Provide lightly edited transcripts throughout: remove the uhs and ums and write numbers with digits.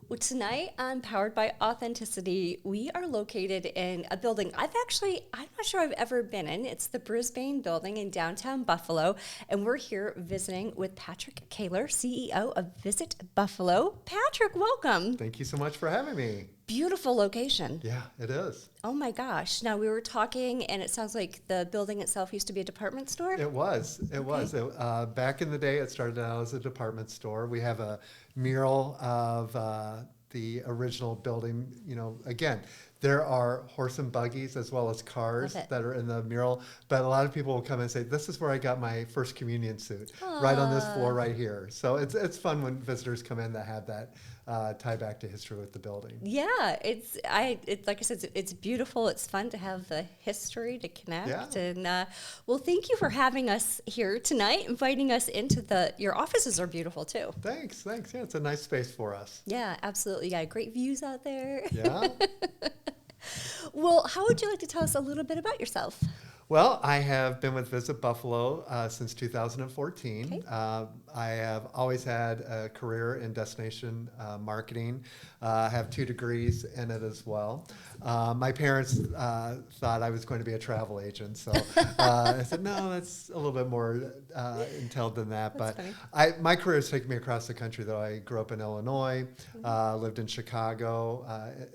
Well, tonight on Powered by Authenticity, we are located in a building I'm not sure I've ever been in. It's the Brisbane building in downtown Buffalo. And we're here visiting with Patrick Kaler, CEO of Visit Buffalo. Patrick, welcome. Thank you so much for having me. Beautiful location. Yeah, it is. Oh my gosh. Now we were talking, and it sounds like the building itself used to be a department store? It was. Back in the day, it started out as a department store. We have a mural of the original building. You know, again, there are horse and buggies as well as cars that are in the mural. But a lot of people will come and say, "This is where I got my first communion suit, right on this floor right here." So it's fun when visitors come in that have that tie back to history with the building. Yeah, it's like I said, it's beautiful. It's fun to have the history to connect. Yeah. And well, thank you for having us here tonight, inviting us into your offices are beautiful too. Thanks. Yeah, it's a nice space for us. Yeah, absolutely. You got great views out there. Yeah. Well, how would you like to tell us a little bit about yourself? Well, I have been with Visit Buffalo since 2014. Okay. I have always had a career in destination marketing. I have 2 degrees in it as well. My parents thought I was going to be a travel agent, so I said, no, that's a little bit more entailed than that. That's But my career has taken me across the country, though. I grew up in Illinois, lived in Chicago,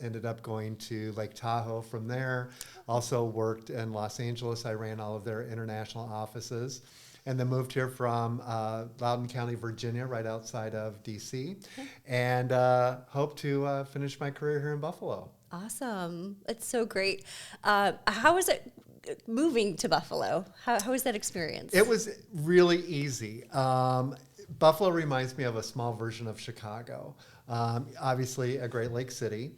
ended up going to Lake Tahoe from there, also worked in Los Angeles. I ran all of their international offices, and then moved here from Loudoun County, Virginia, right outside of D.C., and hope to finish my career here in Buffalo. Awesome. It's so great. How was it moving to Buffalo? How was that experience? It was really easy. Buffalo reminds me of a small version of Chicago. Obviously, a Great Lake city.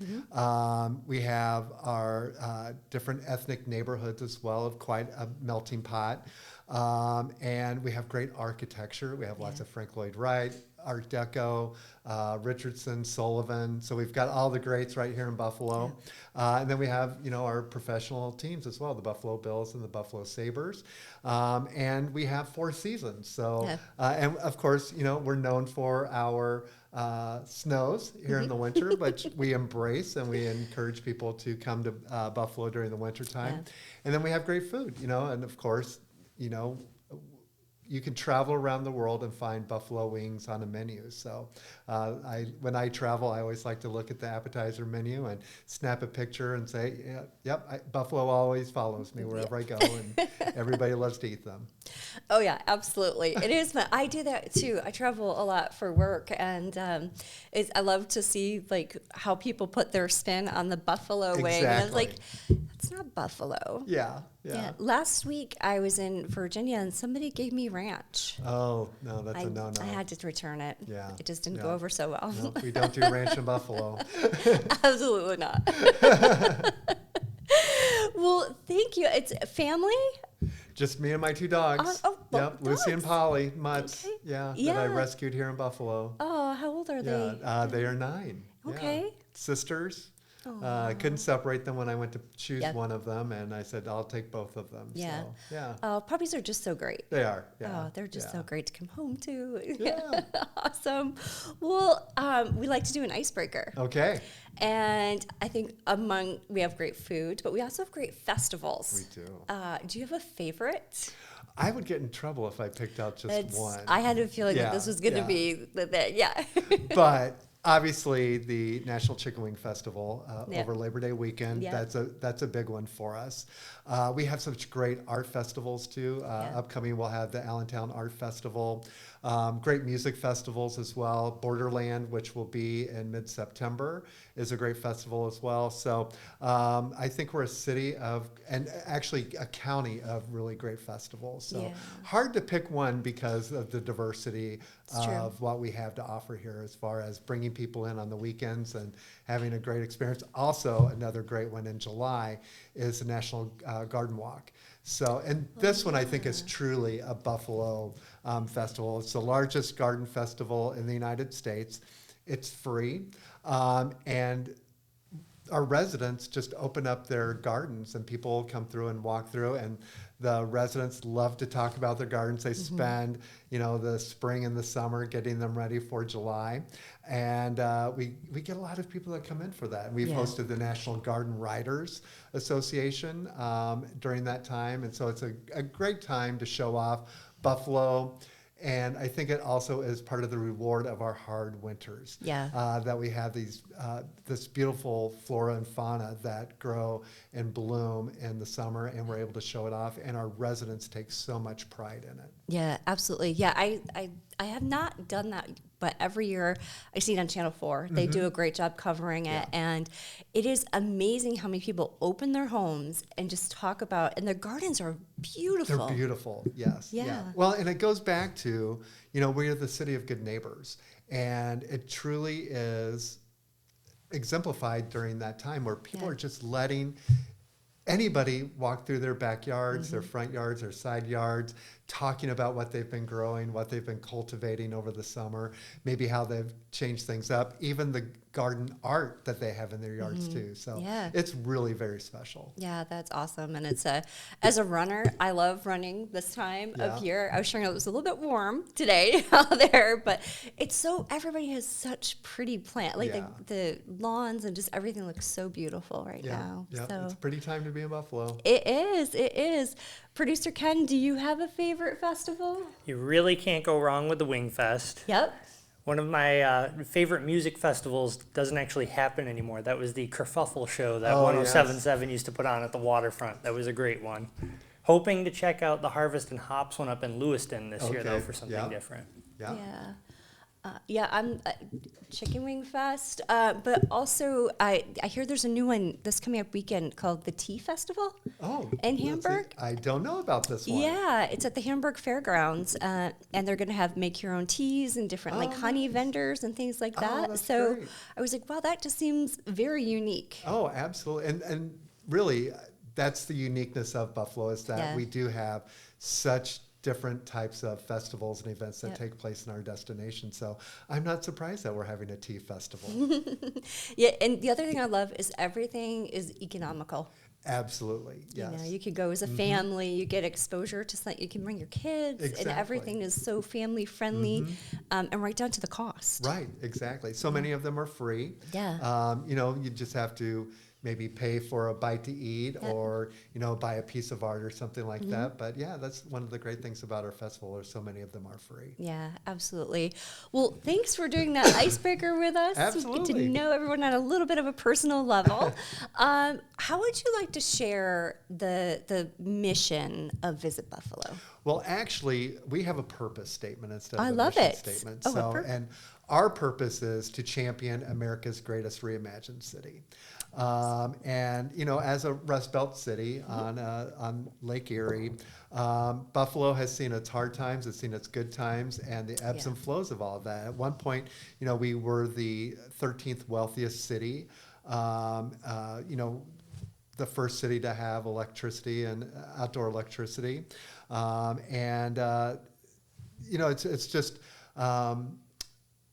We have our different ethnic neighborhoods as well, of quite a melting pot. And we have great architecture. We have lots of Frank Lloyd Wright, Art Deco, Richardson, Sullivan. So we've got all the greats right here in Buffalo. And then we have, our professional teams as well, the Buffalo Bills and the Buffalo Sabres. And we have 4 seasons. So, and of course, we're known for our snows here in the winter, but we embrace and we encourage people to come to Buffalo during the winter time. And then we have great food, and of course, you can travel around the world and find buffalo wings on a menu. So when I travel, I always like to look at the appetizer menu and snap a picture and say, Buffalo always follows me wherever I go, and everybody loves to eat them. Oh, yeah, absolutely. It is fun. I do that, too. I travel a lot for work, and I love to see, how people put their spin on the buffalo wing. And I was like, that's not buffalo. Yeah. Last week, I was in Virginia, and somebody gave me ranch. Oh, no, that's a no-no. I had to return it. Yeah. It just didn't go over so well. No, we don't do ranch in Buffalo. Absolutely not. Well, thank you. It's family? Just me and my 2 dogs. Dogs. Lucy and Polly, mutts. Okay. That I rescued here in Buffalo. Oh, how old are they? They are 9. Okay. Yeah. Sisters. I couldn't separate them when I went to choose one of them, and I said, I'll take both of them. Yeah. So, Oh, puppies are just so great. They are. Yeah. Oh, they're just so great to come home to. Yeah. Awesome. Well, we like to do an icebreaker. Okay. And I think we have great food, but we also have great festivals. We do. Do you have a favorite? I would get in trouble if I picked out just one. I had a feeling that this was going to be yeah. But obviously, the National Chicken Wing Festival over Labor Day weekend, that's a big one for us. We have such great art festivals, too. Upcoming, we'll have the Allentown Art Festival. Great music festivals as well. Borderland, which will be in mid-September, is a great festival as well. So I think we're a city and actually a county of really great festivals. So hard to pick one because of the diversity of what we have to offer here as far as bringing people in on the weekends and having a great experience. Also, another great one in July is the National Garden Walk. So, and this one I think is truly a Buffalo festival. It's the largest garden festival in the United States. It's free, and our residents just open up their gardens, and people come through and walk through, and The residents love to talk about their gardens. They spend, the spring and the summer getting them ready for July. And we get a lot of people that come in for that. And we've hosted the National Garden Writers Association during that time. And so it's a great time to show off Buffalo. And I think it also is part of the reward of our hard winters. That we have this beautiful flora and fauna that grow and bloom in the summer, and we're able to show it off. And our residents take so much pride in it. Yeah, absolutely. Yeah, I have not done that, but every year I see it on Channel 4. They do a great job covering it, and it is amazing how many people open their homes and just talk about, and their gardens are beautiful. They're beautiful, yes. Yeah. Well, and it goes back to, we're the city of good neighbors, and it truly is exemplified during that time where people are just letting anybody walk through their backyards, their front yards, their side yards, talking about what they've been growing, what they've been cultivating over the summer, maybe how they've changed things up, even the garden art that they have in their yards too. So it's really very special. Yeah, that's awesome. And it's as a runner, I love running this time of year. I was sure it was a little bit warm today out there, but everybody has such pretty plant, like the lawns and just everything looks so beautiful right now. Yeah, so it's a pretty time to be in Buffalo. It is. Producer Ken, do you have a favorite festival? You really can't go wrong with the Wing Fest. Yep. One of my favorite music festivals doesn't actually happen anymore. That was the Kerfuffle show that 107.7 used to put on at the waterfront. That was a great one. Hoping to check out the Harvest and Hops one up in Lewiston this year, though, for something different. I'm Chicken Wing Fest, but also I hear there's a new one this coming up weekend called the Tea Festival. In Hamburg. I don't know about this one. Yeah, it's at the Hamburg Fairgrounds, and they're going to have make your own teas and different honey vendors and things like that. That's so great. I was like, wow, that just seems very unique. Oh, absolutely, and really, that's the uniqueness of Buffalo is that we do have such different types of festivals and events that take place in our destination. So I'm not surprised that we're having a tea festival. And the other thing I love is everything is economical. Absolutely, yes. You could go as a family, you get exposure to something, you can bring your kids, and everything is so family friendly, and right down to the cost. Right, exactly. So many of them are free. You just have to maybe pay for a bite to eat or, buy a piece of art or something like that. But that's one of the great things about our festival is so many of them are free. Yeah, absolutely. Well, thanks for doing that icebreaker with us. Absolutely. We get to know everyone on a little bit of a personal level. How would you like to share the mission of Visit Buffalo? Well, actually, we have a purpose statement instead of a mission mission statement. And our purpose is to champion America's greatest reimagined city. As a Rust Belt city on Lake Erie, Buffalo has seen its hard times, it's seen its good times, and the ebbs and flows of all of that. At one point, we were the 13th wealthiest city. The first city to have electricity and outdoor electricity, it's just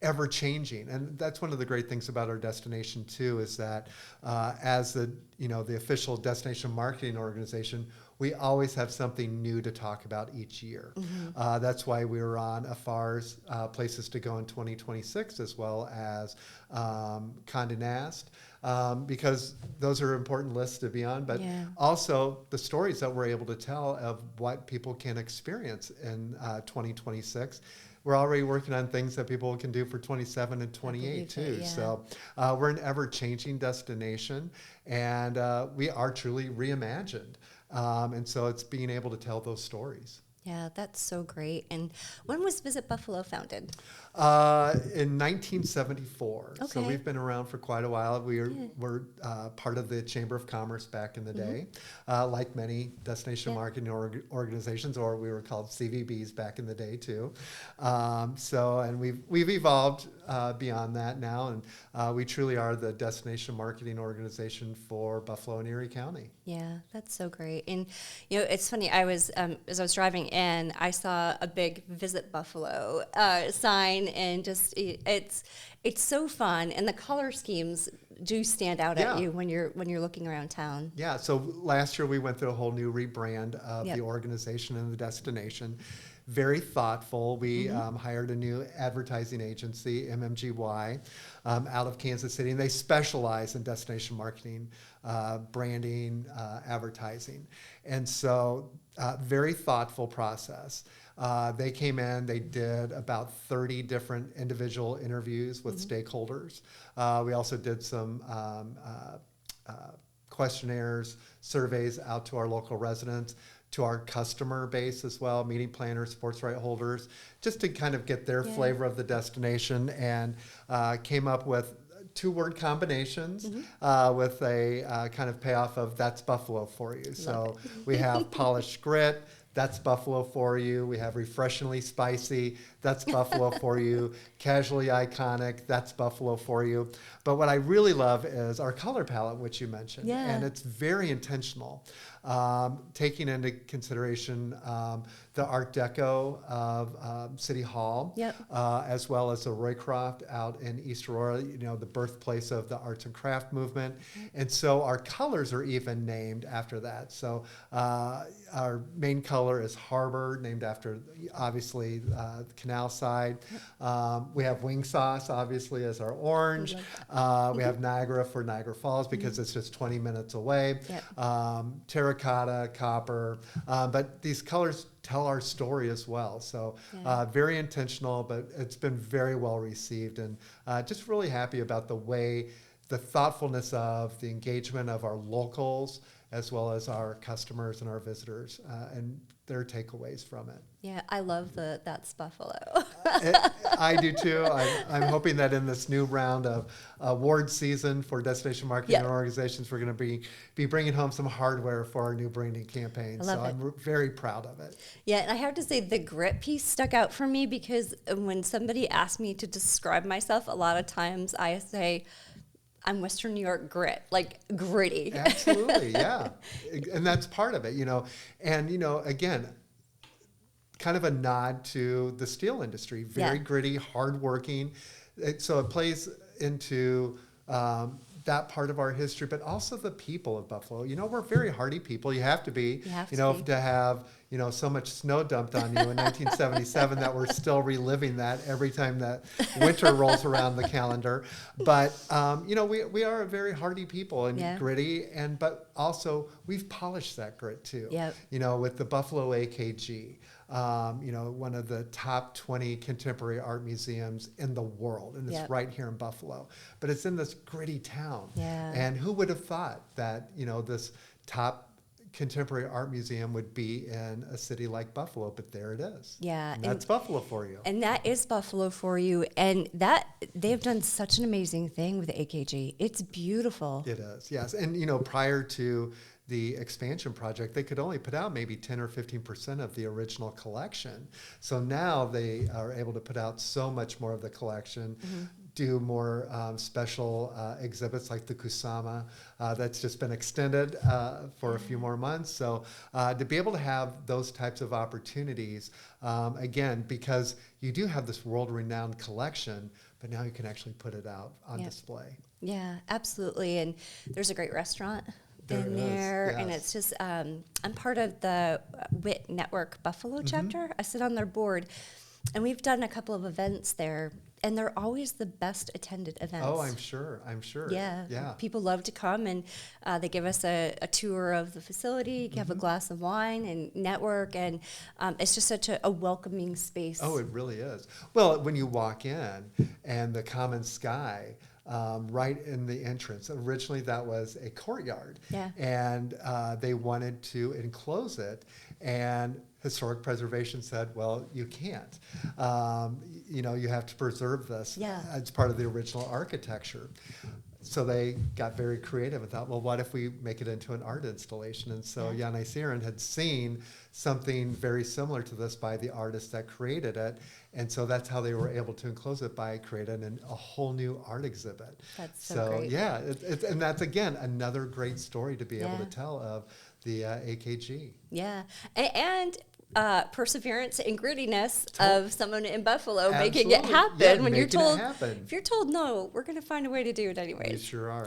ever changing, and that's one of the great things about our destination too. Is that as the official destination marketing organization, we always have something new to talk about each year. That's why we were on AFAR's Places to Go in 2026, as well as Condé Nast. Because those are important lists to be on, but also the stories that we're able to tell of what people can experience in 2026. We're already working on things that people can do for 27 and 28 too. So we're an ever-changing destination, and we are truly reimagined. And so it's being able to tell those stories. Yeah, that's so great. And when was Visit Buffalo founded? In 1974. Okay. So we've been around for quite a while. We're part of the Chamber of Commerce back in the day, like many destination marketing organizations, or we were called CVBs back in the day too. And we've evolved beyond that now, and we truly are the destination marketing organization for Buffalo and Erie County. Yeah, that's so great. And it's funny. I was as I was driving in, I saw a big Visit Buffalo sign design, and just it's so fun, and the color schemes do stand out Yeah. at you when you're looking around town. Yeah, so last year we went through a whole new rebrand of Yep. the organization and the destination. Very thoughtful. We hired a new advertising agency, MMGY, out of Kansas City, and they specialize in destination marketing, branding, advertising. And so, very thoughtful process. They came in, they did about 30 different individual interviews with stakeholders. We also did some questionnaires, surveys out to our local residents, to our customer base as well, meeting planners, sports right holders, just to kind of get their flavor of the destination, and came up with 2-word combinations with a kind of payoff of "that's Buffalo for you." So we have polished grit, that's Buffalo for you. We have refreshingly spicy, that's Buffalo for you. Casually iconic, that's Buffalo for you. But what I really love is our color palette, which you mentioned. Yeah. And it's very intentional, taking into consideration the Art Deco of City Hall, Yep. as well as the Roycroft out in East Aurora, the birthplace of the arts and craft movement. And so our colors are even named after that. So our main color is Harbor, named after, obviously, the canal side. We have wing sauce, obviously, as our orange. We have Niagara for Niagara Falls because it's just 20 minutes away. Yep. Terracotta, copper. But these colors tell our story as well. So very intentional, but it's been very well received, and just really happy about the thoughtfulness of the engagement of our locals, as well as our customers and our visitors, and their takeaways from it. Yeah, I love that's Buffalo. I do too. I'm hoping that in this new round of award season for destination marketing and organizations, we're going to be bringing home some hardware for our new branding campaign. So I'm very proud of it. Yeah, and I have to say the grit piece stuck out for me, because when somebody asked me to describe myself, a lot of times I say, I'm Western New York grit, like gritty. Absolutely, yeah. And that's part of it, And, again, kind of a nod to the steel industry. Very gritty, hardworking. So it plays into that part of our history, but also the people of Buffalo. We're very hardy people. You have to be, to have, so much snow dumped on you in 1977 that we're still reliving that every time that winter rolls around the calendar. But, we are a very hardy people and gritty, but also we've polished that grit too. Yep. With the Buffalo AKG. One of the top 20 contemporary art museums in the world, and it's right here in Buffalo. But it's in this gritty town. Yeah. And who would have thought that, this top contemporary art museum would be in a city like Buffalo, but there it is. Yeah. And that's Buffalo for you. And that is Buffalo for you. And that they've done such an amazing thing with the AKG. It's beautiful. It is, yes. And, prior to the expansion project, they could only put out maybe 10 or 15% of the original collection. So now they are able to put out so much more of the collection, do more special exhibits like the Kusama that's just been extended for a few more months. So to be able to have those types of opportunities, again, because you do have this world-renowned collection, but now you can actually put it out on display. Yeah, absolutely. And there's a great restaurant in there, and it's just I'm part of the WIT Network Buffalo chapter. I sit on their board, and we've done a couple of events there, and they're always the best attended events. Oh, I'm sure. Yeah. People love to come, and they give us a tour of the facility, have a glass of wine, and network, and it's just such a welcoming space. Oh, it really is. Well, when you walk in, and the common sky, right in the entrance. Originally, that was a courtyard, and they wanted to enclose it, and Historic Preservation said, well, you can't. You have to preserve this as part of the original architecture. So they got very creative and thought, well, what if we make it into an art installation? And so Janne Siren had seen something very similar to this by the artist that created it. And so that's how they were able to enclose it, by creating a whole new art exhibit. That's so great. Yeah, and that's, again, another great story to be able to tell of the AKG. Yeah, and perseverance and grittiness of someone in Buffalo making it Absolutely. happen Yeah, when you're making it told, happen. if you're told no, we're going to find a way to do it You anyways. sure are.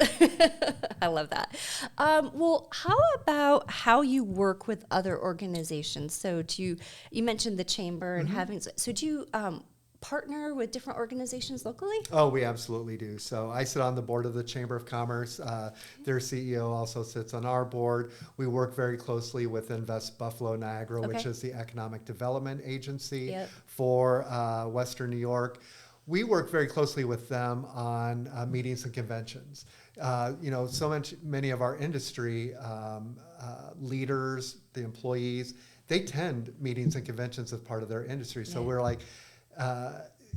I love that. Well, how about how you work with other organizations? So you mentioned the chamber and having, so do you partner with different organizations locally? Oh, we absolutely do. So I sit on the board of the Chamber of Commerce. Their CEO also sits on our board. We work very closely with Invest Buffalo Niagara, which Okay. is the economic development agency Yep. for Western New York. We work very closely with them on meetings and conventions. Many of our industry leaders, the employees, they tend meetings and conventions as part of their industry. So Yeah. we're like,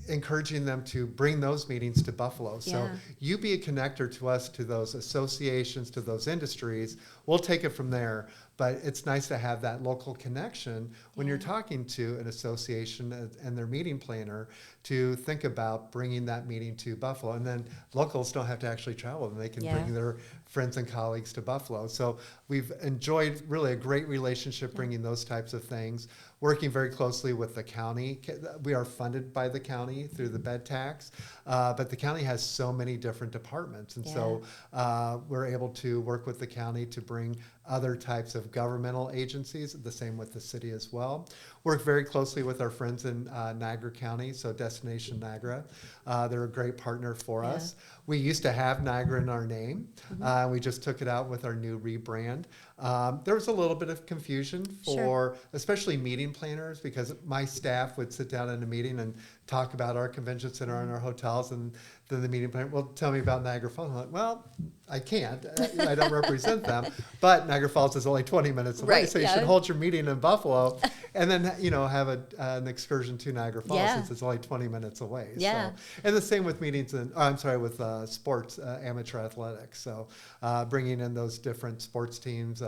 encouraging them to bring those meetings to Buffalo. So Yeah. you be a connector to us, to those associations, to those industries. We'll take it from there. But it's nice to have that local connection when you're talking to an association and their meeting planner to think about bringing that meeting to Buffalo. And then locals don't have to actually travel, and they can bring their friends and colleagues to Buffalo. So we've enjoyed really a great relationship bringing those types of things, working very closely with the county. We are funded by the county through the bed tax, but the county has so many different departments. And so we're able to work with the county to bring other types of governmental agencies, the same with the city as well. Work very closely with our friends in Niagara County, so Destination Niagara. They're a great partner for us. We used to have Niagara in our name. We just took it out with our new rebrand. There was a little bit of confusion for especially meeting planners, because my staff would sit down in a meeting and talk about our convention center and our hotels, and then the meeting planner, well, tell me about Niagara Falls. I'm like, well, I can't. I don't represent them. But Niagara Falls is only 20 minutes away, so you should hold your meeting in Buffalo and then, have an excursion to Niagara Falls since it's only 20 minutes away. Yeah. So, and the same with meetings with sports, amateur athletics. So bringing in those different sports teams,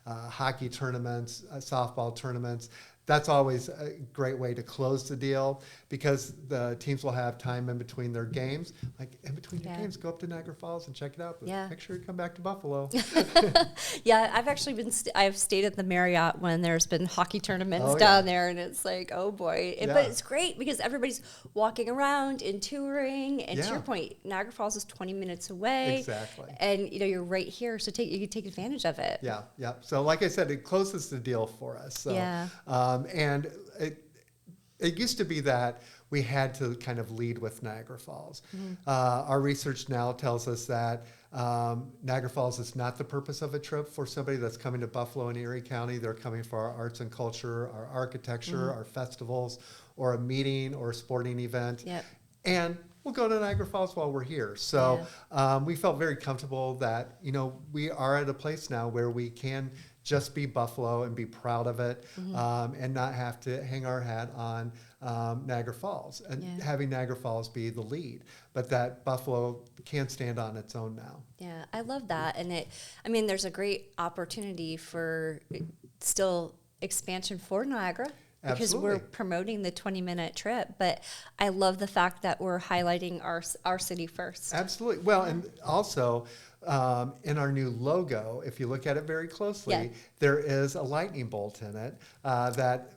hockey tournaments, softball tournaments. That's always a great way to close the deal, because the teams will have time in between their games. Like, in between your games, go up to Niagara Falls and check it out. But make sure you come back to Buffalo. I've actually been, I've stayed at the Marriott when there's been hockey tournaments down there, and it's like, oh boy. But it's great because everybody's walking around and touring. And to your point, Niagara Falls is 20 minutes away. Exactly. And, you're right here, so you can take advantage of it. Yeah. So like I said, it closes the deal for us. So, and it used to be that we had to kind of lead with Niagara Falls. Our research now tells us that Niagara Falls is not the purpose of a trip for somebody that's coming to Buffalo and Erie County. They're coming for our arts and culture, our architecture, our festivals, or a meeting or a sporting event. And we'll go to Niagara Falls while we're here. So we felt very comfortable that, we are at a place now where we can just be Buffalo and be proud of it, and not have to hang our hat on Niagara Falls, and having Niagara Falls be the lead, but that Buffalo can stand on its own now. Yeah, I love that. And there's a great opportunity for still expansion for Niagara, because we're promoting the 20-minute trip. But I love the fact that we're highlighting our city first. Absolutely. Well, and also in our new logo, if you look at it very closely, there is a lightning bolt in it that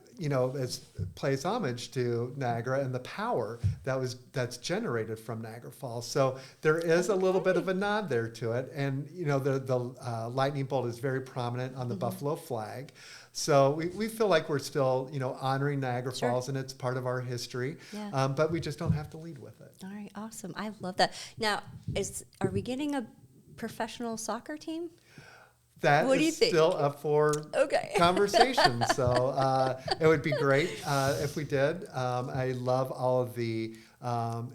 plays homage to Niagara and the power that's generated from Niagara Falls. So there is a little bit of a nod there to it, and the lightning bolt is very prominent on the Buffalo flag. So we feel like we're still honoring Niagara Falls, and it's part of our history, but we just don't have to lead with it. All right, awesome. I love that. Now, are we getting a professional soccer team? That is still up for conversation. So it would be great if we did. I love all of the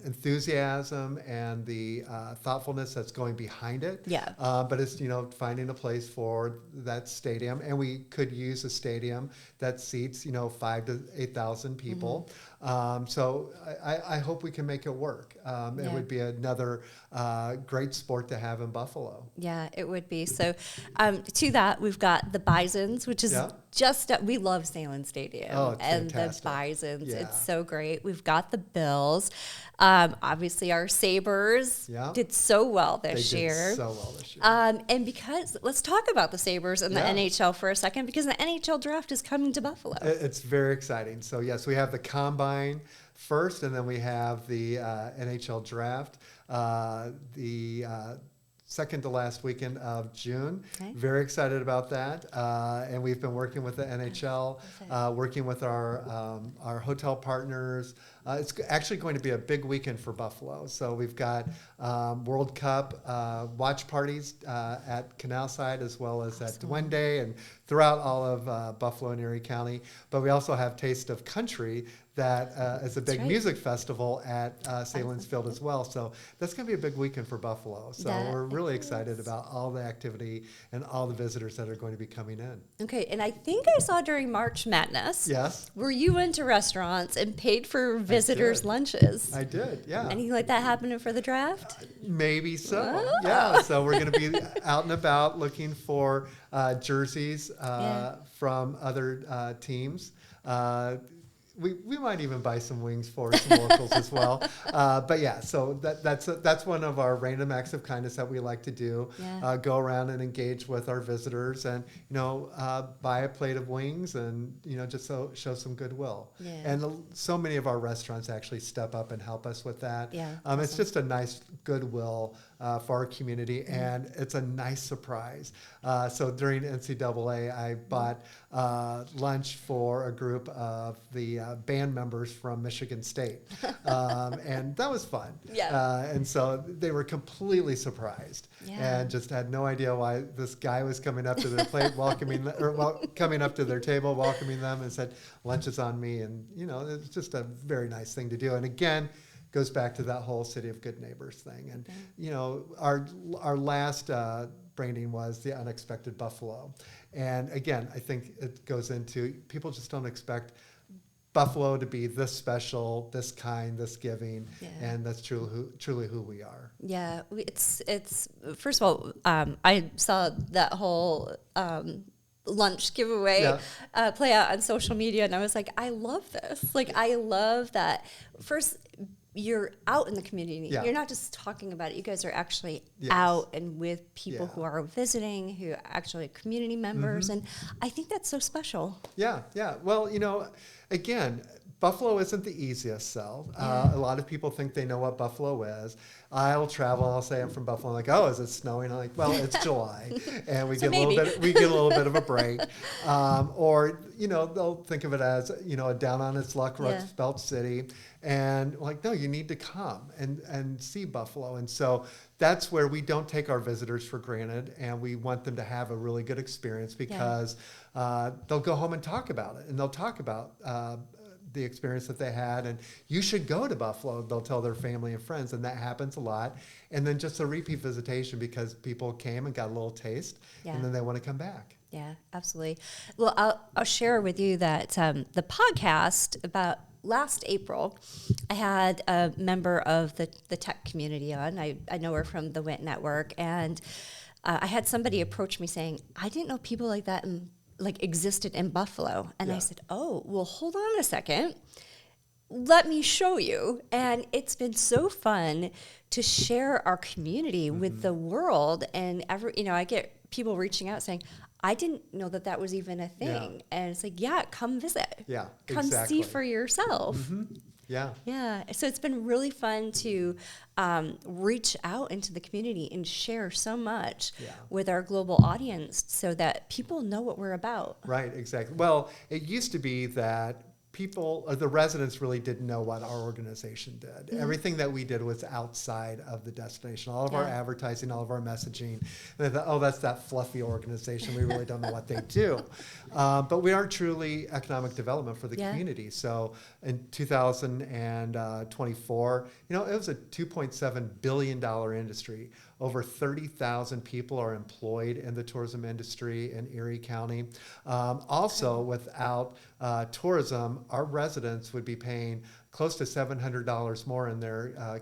enthusiasm and the thoughtfulness that's going behind it. But it's finding a place for that stadium, and we could use a stadium that seats 5,000 to 8,000 people. So I hope we can make it work. It would be another great sport to have in Buffalo. Yeah, it would be. So to that, we've got the Bisons, which is just, we love Salem Stadium. Oh, it's and fantastic. The Bisons. Yeah. It's so great. We've got the Bills. Obviously, our Sabres did so well this year. They did so well this year. And because, let's talk about the Sabres and the NHL for a second, because the NHL draft is coming to Buffalo. It's very exciting. So, yes, we have the Combine first, and then we have the NHL draft. The second to last weekend of June. Okay. Very excited about that. And we've been working with the NHL, working with our hotel partners. It's actually going to be a big weekend for Buffalo. So we've got World Cup watch parties at Canalside as well as at Duende and throughout all of Buffalo and Erie County. But we also have Taste of Country that is a big music festival at Salem's Field as well. So that's going to be a big weekend for Buffalo. So we're really excited about all the activity and all the visitors that are going to be coming in. Okay, and I think I saw during March Madness where you went to restaurants and paid for visitors' lunches. I did, yeah. Anything like that happening for the draft? Maybe so, yeah. So we're going to be out and about looking for jerseys from other teams. We might even buy some wings for some locals as well. But yeah, so that's one of our random acts of kindness that we like to do. Go around and engage with our visitors and, buy a plate of wings and, just show some goodwill. And so many of our restaurants actually step up and help us with that. It's just a nice goodwill for our community, and it's a nice surprise. So during NCAA, I bought lunch for a group of the band members from Michigan State, and that was fun. And so they were completely surprised and just had no idea why this guy was coming up to their plate, coming up to their table, welcoming them, and said, "Lunch is on me." And it's just a very nice thing to do. And again, goes back to that whole City of Good Neighbors thing. And, our last branding was the Unexpected Buffalo. And again, I think it goes into, people just don't expect Buffalo to be this special, this kind, this giving, and that's truly who we are. Yeah, it's first of all, I saw that whole lunch giveaway play out on social media, and I was like, I love this. Like, I love that. First, you're out in the community. You're not just talking about it. You guys are actually out and with people who are visiting, who are actually community members, and I think that's so special. Yeah. Well, again, Buffalo isn't the easiest sell. A lot of people think they know what Buffalo is. I'll travel. I'll say I'm from Buffalo. I'm like, oh, is it snowing? I'm like, well, it's July, and we get a little bit of a break. Or they'll think of it as a down on its luck, Rust Belt city, and like, no, you need to come and see Buffalo. And so that's where we don't take our visitors for granted, and we want them to have a really good experience because they'll go home and talk about it, and they'll talk about the experience that they had, and you should go to Buffalo. They'll tell their family and friends, and that happens a lot. And then just a repeat visitation because people came and got a little taste, and then they want to come back. Yeah, absolutely. Well, I'll share with you that the podcast about last April, I had a member of the tech community on. I know her from the WINT Network, and I had somebody approach me saying, I didn't know people like that existed in Buffalo. And I said, oh, well, hold on a second. Let me show you. And it's been so fun to share our community with the world. And I get people reaching out saying, I didn't know that was even a thing. And it's like, come visit. Come see for yourself. Yeah. So it's been really fun to reach out into the community and share so much with our global audience so that people know what we're about. Right, exactly. Well, it used to be that the residents really didn't know what our organization did. Everything that we did was outside of the destination. All of our advertising, all of our messaging. And they thought, oh, that's that fluffy organization. We really don't know what they do. But we are truly economic development for the community. So in 2024, it was a $2.7 billion industry. Over 30,000 people are employed in the tourism industry in Erie County. Also, without tourism, our residents would be paying close to $700 more in their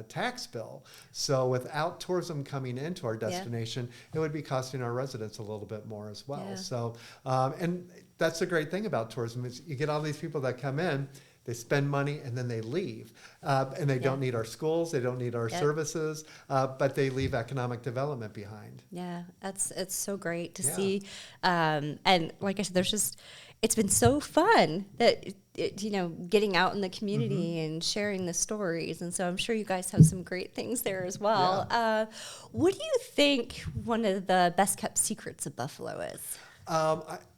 tax bill. So without tourism coming into our destination, it would be costing our residents a little bit more as well. Yeah. So, and that's the great thing about tourism is you get all these people that come in, they spend money and then they leave. And they don't need our schools, they don't need our services, but they leave economic development behind. Yeah, it's so great to see. And like I said, it's been so fun that, getting out in the community and sharing the stories. And so I'm sure you guys have some great things there as well. Yeah. What do you think one of the best kept secrets of Buffalo is?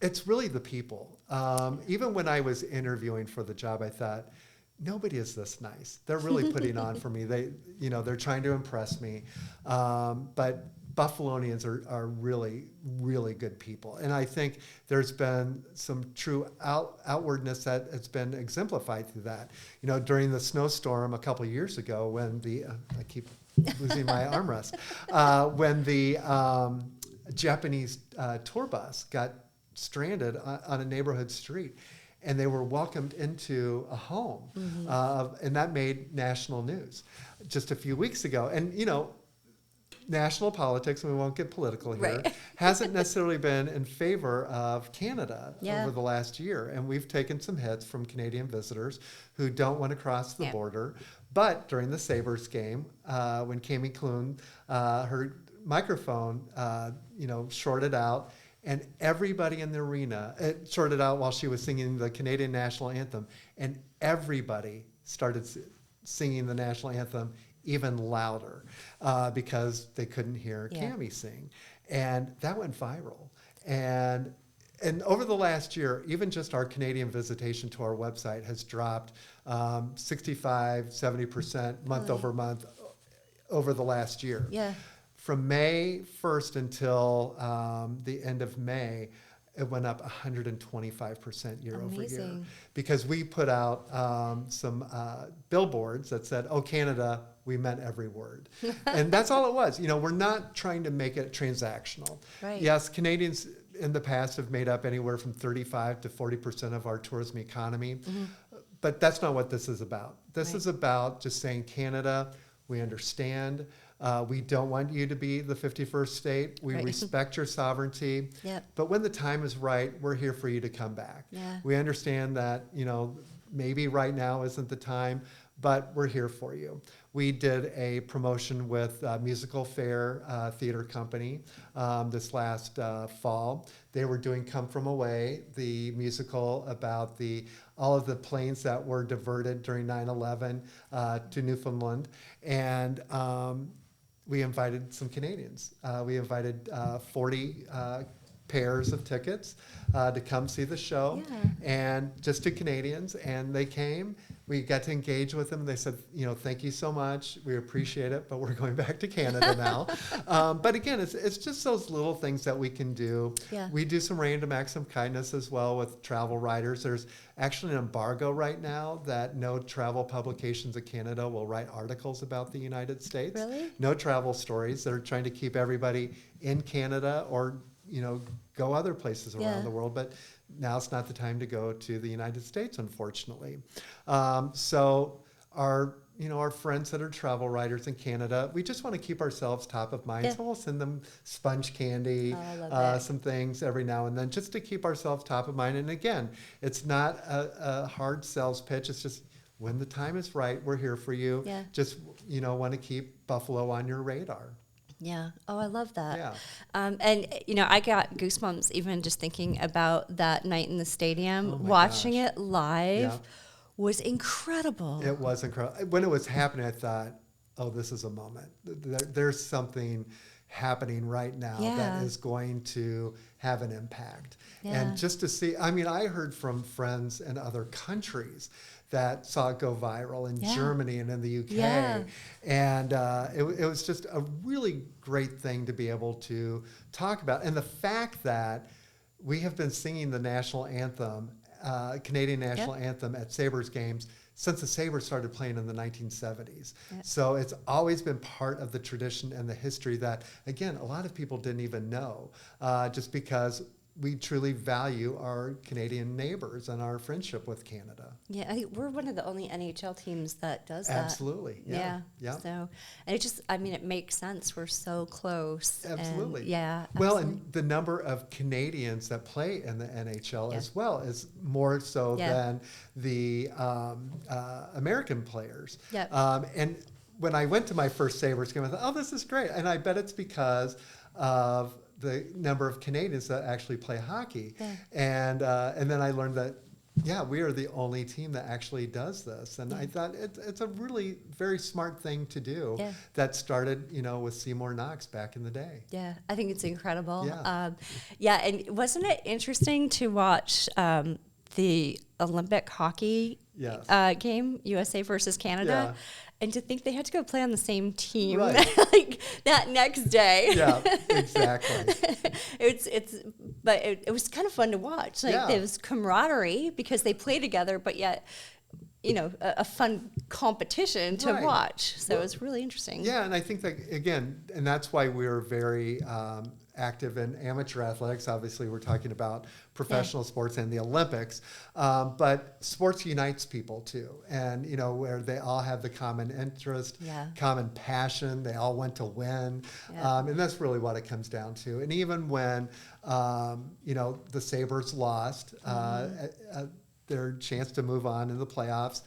It's really the people. Even when I was interviewing for the job, I thought, nobody is this nice. They're really putting on for me. They're trying to impress me. But Buffalonians are really, really good people. And I think there's been some true outwardness that has been exemplified through that. During the snowstorm a couple of years ago when I keep losing my armrest, when the Japanese tour bus got stranded on a neighborhood street, and they were welcomed into a home, and that made national news just a few weeks ago. And national politics, and we won't get political here, hasn't necessarily been in favor of Canada over the last year, and we've taken some hits from Canadian visitors who don't want to cross the border. But during the Sabres game, when Cami Clune, her microphone, shorted out, and everybody in the arena, it shorted out while she was singing the Canadian national anthem, and everybody started singing the national anthem even louder because they couldn't hear Cami sing. And that went viral. And over the last year, even just our Canadian visitation to our website has dropped 65-70% month over month over the last year. Yeah. From May 1st until the end of May, it went up 125% year over year. Because we put out some billboards that said, "Oh, Canada, we meant every word." And that's all it was. We're not trying to make it transactional. Right. Yes, Canadians in the past have made up anywhere from 35 to 40% of our tourism economy. But that's not what this is about. This is about just saying, Canada, we understand. We don't want you to be the 51st state. We respect your sovereignty. But when the time is right, we're here for you to come back. We understand that, maybe right now isn't the time, but we're here for you. We did a promotion with Musical Fair Theater Company this last fall. They were doing Come From Away, the musical about all of the planes that were diverted during 9/11 to Newfoundland. And we invited some Canadians. We invited 40 pairs of tickets to come see the show, and just to Canadians, and they came. We got to engage with them. They said, thank you so much. We appreciate it, but we're going back to Canada now. But again, it's just those little things that we can do. We do some random acts of kindness as well with travel writers. There's actually an embargo right now that no travel publications of Canada will write articles about the United States. Really? No travel stories. They're trying to keep everybody in Canada or go other places around the world, but now's not the time to go to the United States, unfortunately. So our friends that are travel writers in Canada, we just want to keep ourselves top of mind. So we'll send them sponge candy, some things every now and then, just to keep ourselves top of mind. And again, it's not a hard sales pitch. It's just, when the time is right, we're here for you. Just, want to keep Buffalo on your radar. Yeah. Oh, I love that. Yeah. And, I got goosebumps even just thinking about that night in the stadium. Watching it live was incredible. It was incredible. When it was happening, I thought, oh, this is a moment. There's something happening right now that is going to have an impact. And just to see, I heard from friends in other countries that saw it go viral in Germany and in the UK. And it was just a really great thing to be able to talk about. And the fact that we have been singing the national anthem, Canadian national anthem at Sabres games since the Sabres started playing in the 1970s. So it's always been part of the tradition and the history that, again, a lot of people didn't even know, just because we truly value our Canadian neighbors and our friendship with Canada. Yeah, I think we're one of the only NHL teams that does that. Absolutely. Yeah. So, and it just, I mean, it makes sense. We're so close. Absolutely. And, yeah. Well, absolutely. and the number of Canadians that play in the NHL Yeah. as well is more so Yeah. than the American players. Yeah. And when I went to my first Sabres game, I thought, oh, this is great. And I bet it's because of the number of Canadians that actually play hockey. Yeah. And then I learned that, yeah, we are the only team that actually does this. And I thought it's a really very smart thing to do. Yeah. That started, with Seymour Knox back in the day. Yeah, I think it's incredible. Yeah. And wasn't it interesting to watch the Olympic hockey Yes. game, USA versus Canada? Yeah. And to think they had to go play on the same team Right. like that next day. Yeah, exactly. But it was kind of fun to watch. Like Yeah. there was camaraderie because they play together, but yet, a fun competition to Right. watch. So it was really interesting. Yeah, and I think that, again, and that's why we're very active in amateur athletics. Obviously, we're talking about professional sports and the Olympics, but sports unites people too. And, where they all have the common interest, Yeah. common passion, they all want to win. Yeah. And that's really what it comes down to. And even when, the Sabres lost their chance to move on in the playoffs,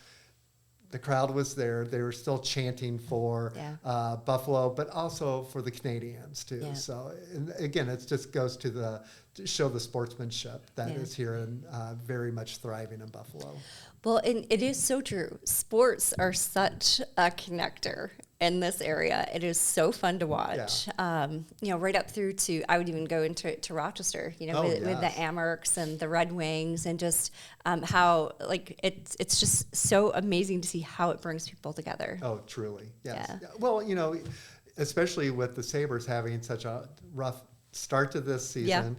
the crowd was there. They were still chanting for Buffalo, but also for the Canadians too. Yeah. So, and again, it just goes to show the sportsmanship that is here and very much thriving in Buffalo. Well, and it is so true. Sports are such a connector in this area. It is so fun to watch. Right up through to, I would even go into Rochester, with the Amerks and the Red Wings, and just how it's just so amazing to see how it brings people together. Oh, truly, yes. Yeah. Well, especially with the Sabres having such a rough start to this season.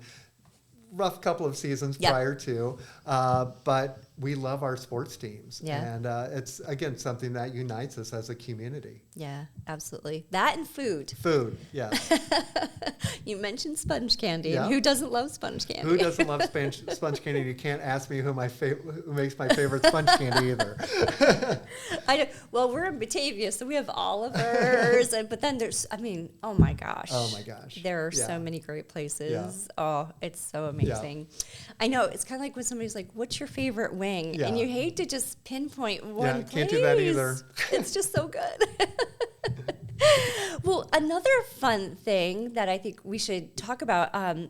Rough couple of seasons prior to, but we love our sports teams. Yeah. And it's, again, something that unites us as a community. Yeah, absolutely. That and food. Food, yes. You mentioned sponge candy. Yeah. And who doesn't love sponge candy? Who doesn't love sponge candy? You can't ask me who makes my favorite sponge candy either. I know. Well, we're in Batavia, so we have Oliver's, but then there's, oh my gosh. Oh my gosh. There are Yeah. so many great places. Yeah. Oh, it's so amazing. I know. It's kind of like when somebody's like, what's your favorite wing? Yeah. And you hate to just pinpoint one place. Can't do that either. It's just so good. Well, another fun thing that I think we should talk about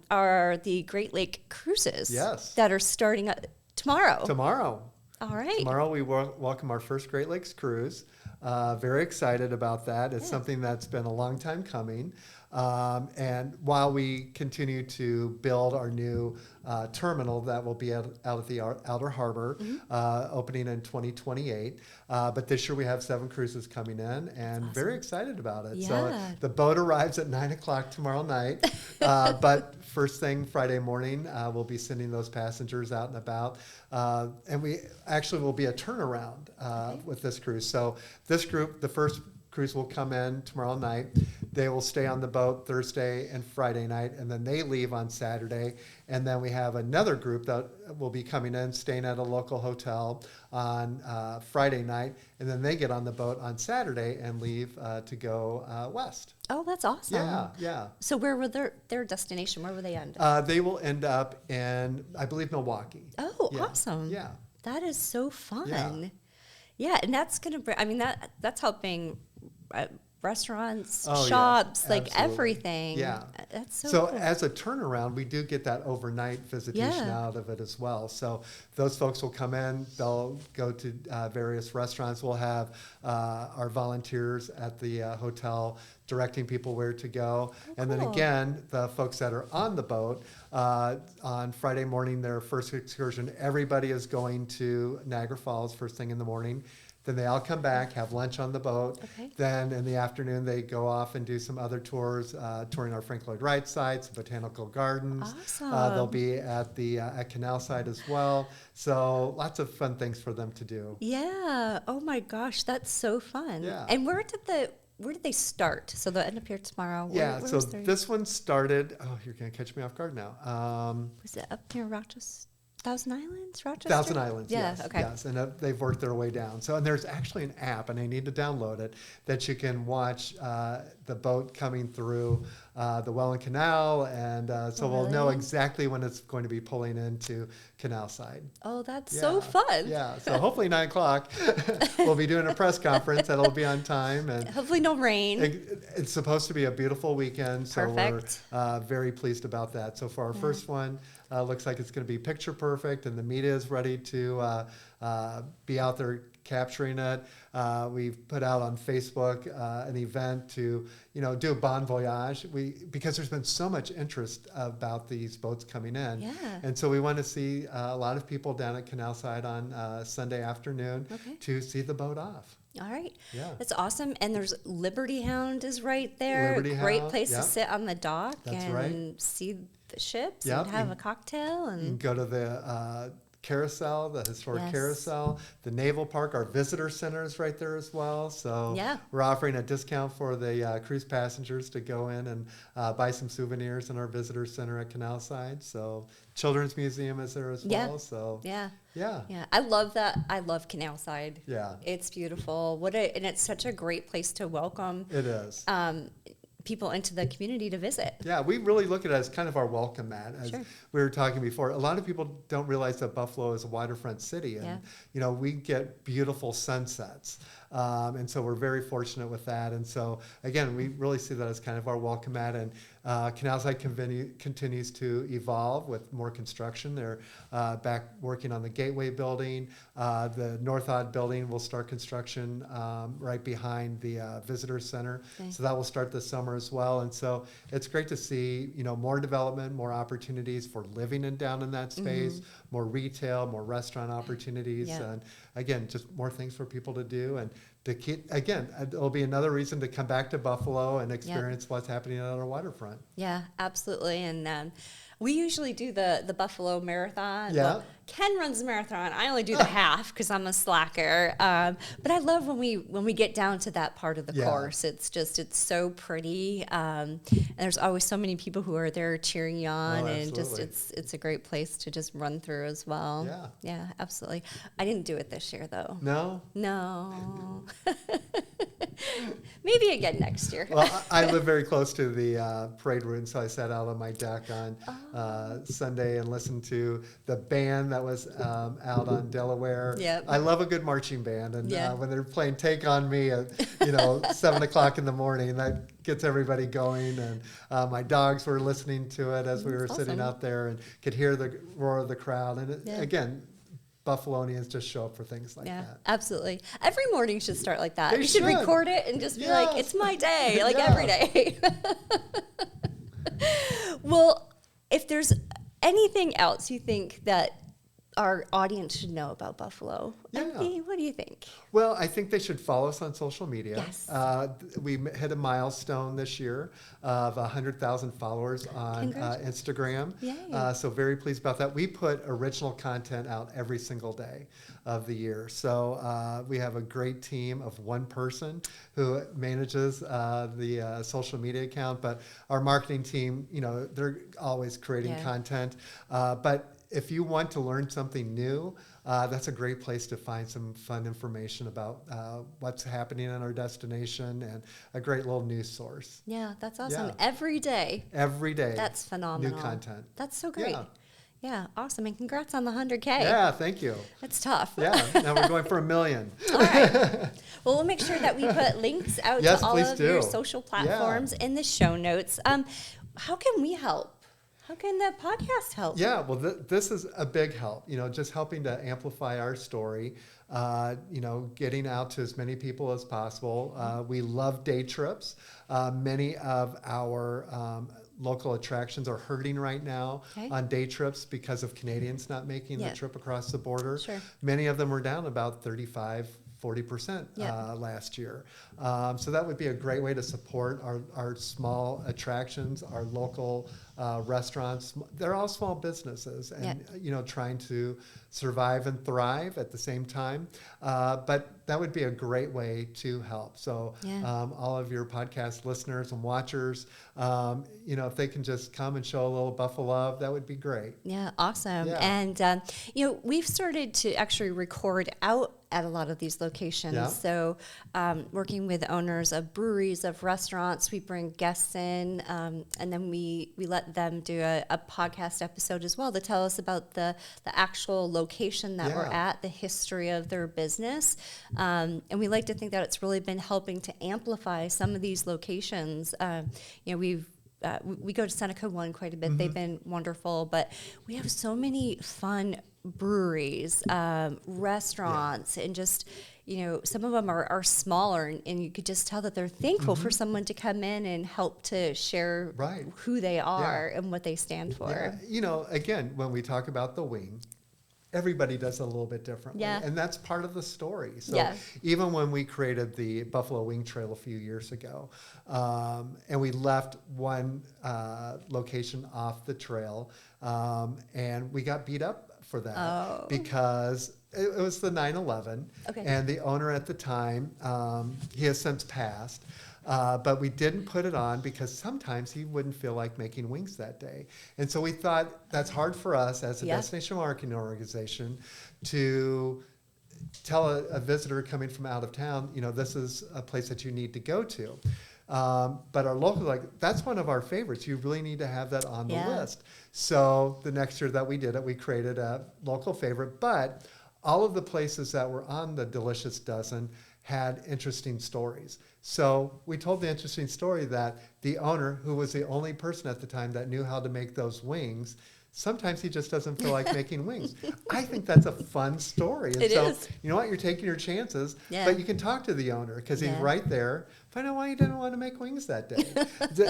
are the Great Lake cruises. Yes. That are starting up tomorrow. Tomorrow. All right. Tomorrow we welcome our first Great Lakes cruise. Very excited about that. It's something that's been a long time coming. And while we continue to build our new terminal that will be out at the Outer Harbor, opening in 2028. But this year we have 7 cruises coming in, and very excited about it. Yeah. So the boat arrives at 9 o'clock tomorrow night. But first thing Friday morning, we'll be sending those passengers out and about. And we actually will be a turnaround with this cruise. So this group, the first cruise will come in tomorrow night. They will stay on the boat Thursday and Friday night, and then they leave on Saturday. And then we have another group that will be coming in, staying at a local hotel on Friday night, and then they get on the boat on Saturday and leave to go west. Oh, that's awesome. Yeah. So where were their destination? Where will they end? They will end up in, I believe, Milwaukee. Oh, Yeah. awesome. Yeah. That is so fun. Yeah. Yeah, and that's going to bring, that's helping restaurants, Oh, shops, yes, like absolutely. everything. Yeah. That's so So cool. as a turnaround, we do get that overnight visitation Yeah. out of it as well. So those folks will come in, they'll go to various restaurants. We'll have our volunteers at the hotel directing people where to go. And then cool. again, the folks that are on the boat, on Friday morning, their first excursion, everybody is going to Niagara Falls first thing in the morning. Then they all come back, have lunch on the boat. Okay. Then in the afternoon, they go off and do some other tours, touring our Frank Lloyd Wright sites, botanical gardens. Awesome. They'll be at the at Canal side as well. So lots of fun things for them to do. Yeah. Oh my gosh, that's so fun. Yeah. And where did they start? So they'll end up here tomorrow. Yeah, where so was their- this one started, oh, you're going to catch me off guard now. was it up near Rochester? Thousand Islands, Rochester? Thousand Islands, Yeah, yes. okay. Yes, and they've worked their way down. So, and there's actually an app, and I need to download it, that you can watch the boat coming through the Welland Canal, and so we'll know Really? exactly when it's going to be pulling into Canal Side. Oh, that's Yeah, so fun. Yeah, so hopefully 9 o'clock, we'll be doing a press conference that'll be on time. And Hopefully no rain. it's supposed to be a beautiful weekend, so Perfect. we're very pleased about that. So for our first one, looks like it's going to be picture perfect, and the media is ready to be out there capturing it. We've put out on Facebook an event to, do a bon voyage. Because there's been so much interest about these boats coming in, Yeah. and so we want to see a lot of people down at Canal Side on Sunday afternoon Okay. to see the boat off. All right. Yeah. That's awesome. And there's Liberty Hound is right there. Liberty Great Hound, place to yep. sit on the dock That's and right. see the ships Yep, and have you- a cocktail. You can And go to the carousel, the historic Yes. carousel, the Naval Park. Our visitor center is right there as well. So Yeah. we're offering a discount for the cruise passengers to go in and buy some souvenirs in our visitor center at Canal Side. So Children's Museum is there as Yeah. well. So yeah. yeah. Yeah. I love that. I love Canal Side. Yeah. It's beautiful. And it's such a great place to welcome It is. people into the community to visit. Yeah, we really look at it as kind of our welcome mat. As Sure. we were talking before, a lot of people don't realize that Buffalo is a waterfront city, and we get beautiful sunsets, and so we're very fortunate with that. And so again, we really see that as kind of our welcome mat. And Canal Side continues to evolve with more construction. They're back working on the Gateway building. The North Odd building will start construction right behind the visitor center. Okay. So that will start this summer as well. And so it's great to see, more development, more opportunities for living down in that space, more retail, more restaurant opportunities, Yeah. and again, just more things for people to do. And to keep, again, it'll be another reason to come back to Buffalo and experience what's happening on our waterfront. Yeah, absolutely. And we usually do the Buffalo Marathon. Yeah. Well, Ken runs the marathon. I only do the half because I'm a slacker. But I love when we get down to that part of the Yeah. course. It's so pretty. And there's always so many people who are there cheering you on, and just absolutely. it's a great place to just run through as well. Yeah. Yeah, absolutely. I didn't do it this year though. No? No. Maybe again next year. Well, I live very close to the parade route, so I sat out on my deck on Sunday and listened to the band that was out on Delaware. Yep. I love a good marching band, and Yeah. when they're playing "Take on Me" at 7 o'clock in the morning, that gets everybody going. And my dogs were listening to it as we were That's sitting awesome. out there, and could hear the roar of the crowd. And Yeah. again, Buffalonians just show up for things like Yeah, that. absolutely. Every morning should start like that. They You should should. record it and just be like, Yes. it's my day, like Yeah. every day. Well, if there's anything else you think that our audience should know about Buffalo, Yeah. what do you think? Well, I think they should follow us on social media. Yes. We hit a milestone this year of 100,000 followers on Congratulations. Instagram. Yay. So very pleased about that. We put original content out every single day of the year. So we have a great team of one person who manages the social media account, but our marketing team, they're always creating Yeah. content. But if you want to learn something new, that's a great place to find some fun information about what's happening in our destination, and a great little news source. Yeah, that's awesome. Yeah. Every day. Every day. That's phenomenal. New content. That's so great. Yeah. Yeah, awesome. And congrats on the 100K. Yeah, thank you. That's tough. Yeah, now we're going for 1 million. All right. Well, we'll make sure that we put links out Yes, to all please of your do. social platforms in the show notes. How can we help? How can the podcast help? Yeah, well, this is a big help, just helping to amplify our story, getting out to as many people as possible. We love day trips. Many of our local attractions are hurting right now on day trips because of Canadians not making the trip across the border. Sure. Many of them are down about 35, 40% Yep. last year. So that would be a great way to support our small attractions, our local restaurants. They're all small businesses and, trying to survive and thrive at the same time. But that would be a great way to help. So all of your podcast listeners and watchers, if they can just come and show a little Buffalo love, that would be great. Yeah, awesome. Yeah. And, we've started to actually record out at a lot of these locations. Yeah. So working with owners of breweries, of restaurants, we bring guests in, and then we let them do a podcast episode as well to tell us about the actual location that we're at, the history of their business. And we like to think that it's really been helping to amplify some of these locations. We go to Seneca One quite a bit. They've been wonderful, but we have so many fun breweries, restaurants, and just, some of them are smaller, and you could just tell that they're thankful for someone to come in and help to share who they are and what they stand for. Yeah. Again, when we talk about the wing, everybody does it a little bit differently. Yeah. And that's part of the story. So even when we created the Buffalo Wing Trail a few years ago, and we left one location off the trail, and we got beat up for that because it was the 9/11, and the owner at the time, he has since passed, but we didn't put it on because sometimes he wouldn't feel like making wings that day. And so we thought that's hard for us as a destination marketing organization to tell a visitor coming from out of town, this is a place that you need to go to. But our local, that's one of our favorites. You really need to have that on the list. So the next year that we did it, we created a local favorite, but all of the places that were on the Delicious Dozen had interesting stories. So we told the interesting story that the owner, who was the only person at the time that knew how to make those wings, sometimes he just doesn't feel like making wings. I think that's a fun story. And it is. You know what? You're taking your chances, but you can talk to the owner because he's right there. Find out why he didn't want to make wings that day.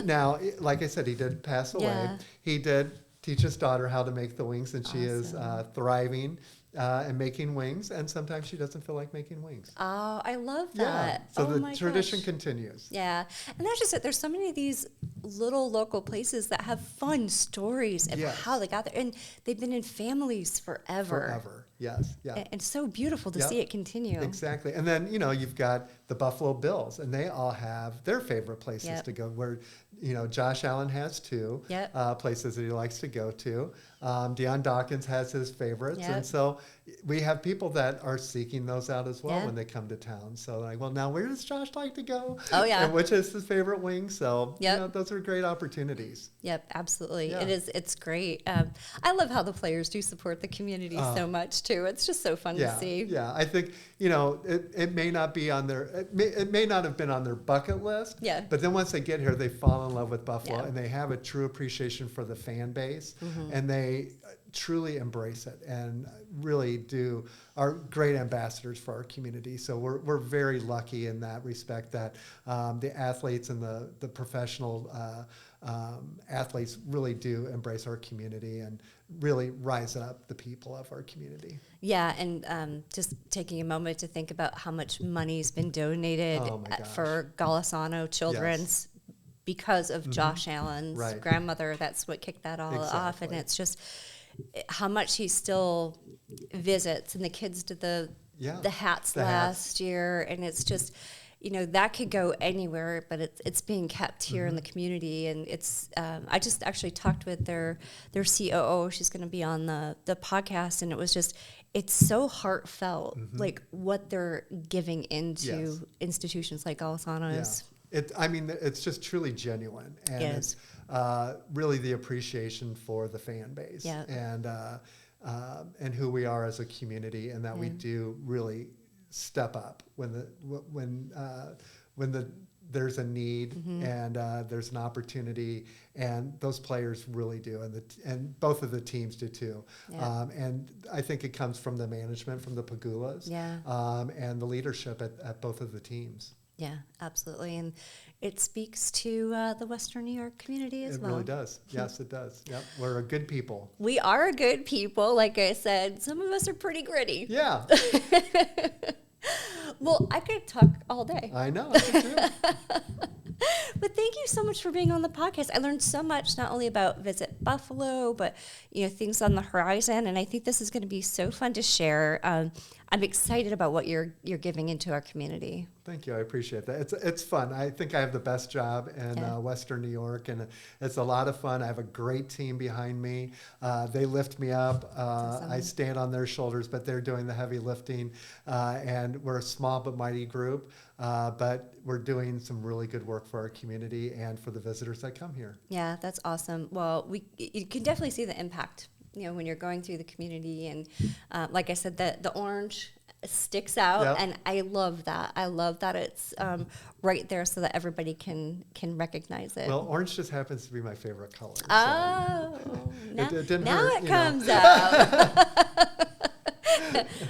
Now, like I said, he did pass away. Yeah. He did teach his daughter how to make the wings, and she is thriving and making wings, and sometimes she doesn't feel like making wings. Oh, I love that. So the tradition continues. Yeah, and that's just it. There's so many of these little local places that have fun stories and how they got there, and they've been in families forever. Yes, yeah. And so beautiful to see it continue. Exactly. And then, you've got the Buffalo Bills, and they all have their favorite places to go, where, Josh Allen has two places that he likes to go to. Deion Dawkins has his favorites. And so we have people that are seeking those out as well when they come to town. So like, well, now where does Josh like to go? Oh, yeah. And which is his favorite wing? So, those are great opportunities. Yep, absolutely. It is. It's great. I love how the players do support the community so much too. It's just so fun to see. Yeah, I think it may not be on their it may not have been on their bucket list. Yeah. But then once they get here, they fall in love with Buffalo, and they have a true appreciation for the fan base, and they truly embrace it and really are great ambassadors for our community. So we're very lucky in that respect that the athletes and the professional athletes really do embrace our community and really rise up the people of our community. Yeah, and just taking a moment to think about how much money's been donated for Golisano Children's because of Josh Allen's grandmother. That's what kicked that all off, and it's just how much he still visits, and the kids did the hats last year, and it's just, that could go anywhere, but it's being kept here in the community, and it's. I just actually talked with their COO. She's going to be on the podcast, and it was just. It's so heartfelt, like what they're giving into institutions like Golisano's. It's just truly genuine, and it's really the appreciation for the fan base and who we are as a community, and that we do really step up when there's a need and there's an opportunity, and those players really do, and both of the teams do too. And I think it comes from the management, from the Pagulas, and the leadership at both of the teams. Yeah, absolutely. And it speaks to the Western New York community as well. It really does. Yes, it does. Yep. We're a good people. We are a good people. Like I said, some of us are pretty gritty. Yeah. Well, I could talk all day. I know. I do too. But thank you so much for being on the podcast. I learned so much, not only about Visit Buffalo, but things on the horizon. And I think this is going to be so fun to share. I'm excited about what you're giving into our community. Thank you. I appreciate that. It's fun. I think I have the best job in Western New York, and it's a lot of fun. I have a great team behind me. They lift me up. Awesome. I stand on their shoulders, but they're doing the heavy lifting. And we're a small but mighty group, but we're doing some really good work for our community and for the visitors that come here. Yeah, that's awesome. Well, you can definitely see the impact, when you're going through the community. And like I said, the orange sticks out, Yep. and I love that. I love that it's right there so that everybody can recognize it. Well, orange just happens to be my favorite color. So Oh, now it didn't now hurt, it comes out.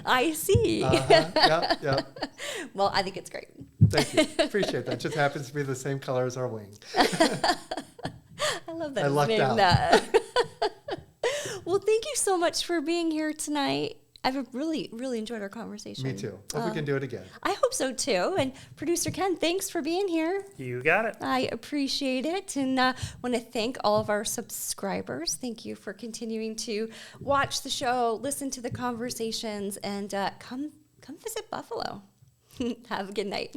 I see. Yep. Well, I think it's great. Thank you. Appreciate that. Just happens to be the same color as our wing. I love that. I it's lucked named out. that. Well, thank you so much for being here tonight. I've really, really enjoyed our conversation. Me too. Hope we can do it again. I hope so too. And producer Ken, thanks for being here. You got it. I appreciate it, and want to thank all of our subscribers. Thank you for continuing to watch the show, listen to the conversations, and come visit Buffalo. Have a good night.